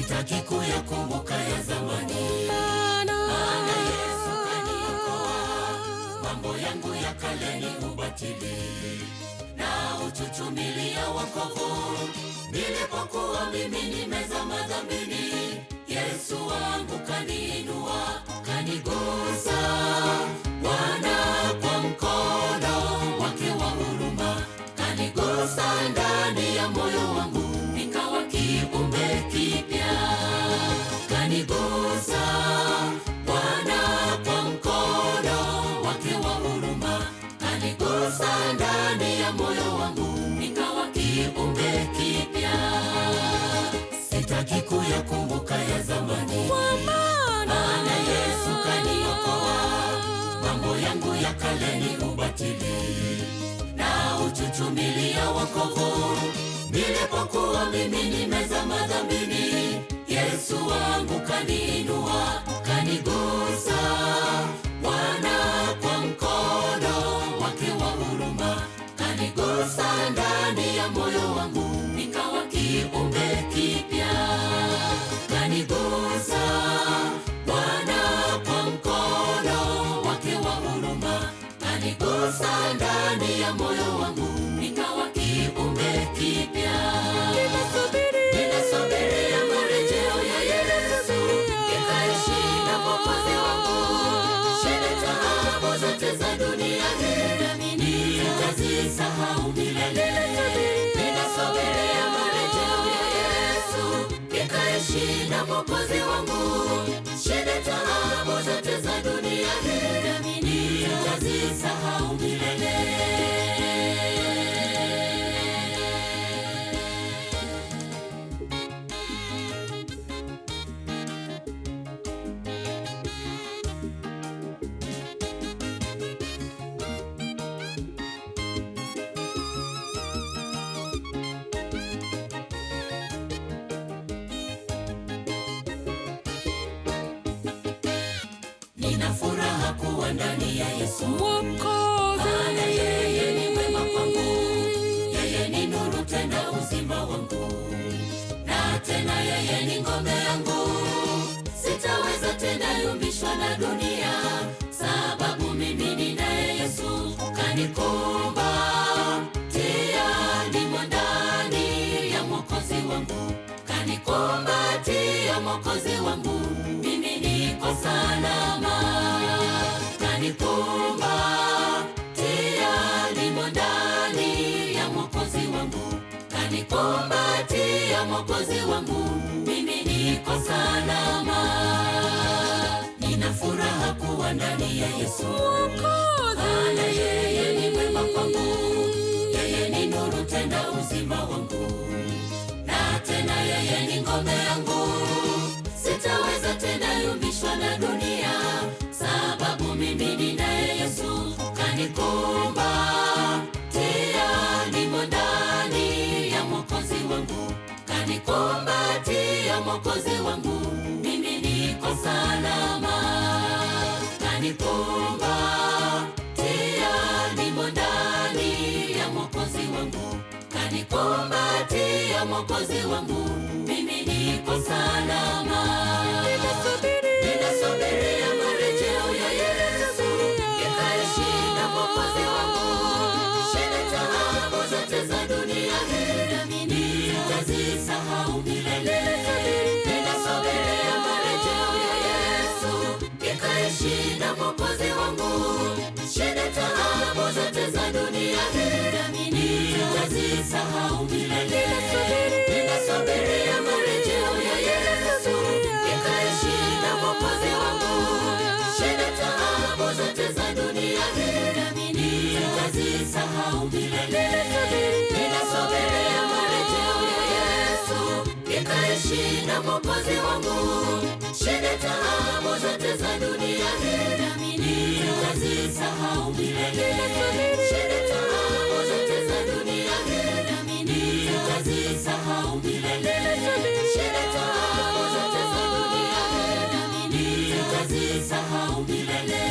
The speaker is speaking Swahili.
sitaki kuyakumbuka ya zamani, maana Yesu kaniokoa. Mambo yangu ya kale ni ubatili, na uchuchumilia wokovu. Nilipokuwa mimi nimezama dhambini, Yesu wangu kaniinua, kanigusa Bwana kwa mkono wake wa huruma, kanigusa ndani ya moyo wangu, nikawa kiumbe kipya. Kanigusa Bwana kwa mkono wake wa huruma, kanigusa ndani ya moyo wangu, nikawa kiumbe kipya. Sitaki kuyakumbuka ya zamani, maana Yesu kaniokoa. Mambo yangu ya kale ni ubatili, na uchuchumilia wokovu. Nilipokuwa mimi nimezama dhambini, Yesu wangu kaniinua, kanigusa Bwana kwa mkono wake wa huruma, kanigusa ndani ya moyo wangu, nikawa kiumbe kipya. Kanigusa Bwana kwa mkono wake wa huruma, kanigusa ndani ya moyo wangu, nikawa kiumbe kipya. Ninasubiria marejeo ya Yesu, nikaishi na Mwokozi wangu. Shida taabu zote za dunia hii nitazisahau milele. Ninasubiria marejeo ya Yesu, nikaishi na Mwokozi wangu. Shida taabu zote za dunia hii nitazisahau milele. Nina furaha kuwa ndani ya Yesu Mwokozi, maana yeye ni mwema kwangu. Yeye ni nuru tena uzima wangu, na tena yeye ni ngome yangu. Sitaweza tena yumbishwa na dunia, sababu mimi ninaye Yesu. Kanikumbatia, nimo ndani ya Mwokozi wangu. Kanikumbatia Mwokozi wangu, mimi niko salama. Kanikumbatia, nimo ndani ya Mwokozi wangu. Kanikumbatia Mwokozi wangu, mimi niko salama. Nina furaha kuwa ndani ya Yesu Mwokozi, maana yeye ni mwema kwangu. Yeye ni nuru tena uzima wangu, na tena yeye ni ngome yangu. Sitaweza tena yumbishwa na dunia, sababu mimi ninaye Yesu. Kanikumbatia, nimo ndani ya Mwokozi wangu. Kanikumbatia Mwokozi wangu, mimi niko salama. Kanikumbatia, nimo ndani ya Mwokozi wangu. Kanikumbatia Mwokozi wangu, mimi niko salama. Ninasubiria marejeo ya Yesu, nikaishi na Mwokozi wangu. Shida taabu zote za dunia hii nitazisahau milele. Ninasubiria marejeo ya Yesu, nikaishi na Mwokozi wangu. Shida taabu zote za dunia hii nitazisahau milele. Ninasubiria marejeo ya Yesu, nikaishi na Mwokozi wangu. Shida taabu zote za dunia hii nitazisahau milele. Ninasubiria marejeo ya Yesu, nikaishi na Mwokozi wangu. Shida taabu zote za dunia hii nitazisahau milele. Shida taabu zote za dunia hii nitazisahau milele. Shida taabu zote za dunia hii nitazisahau milele.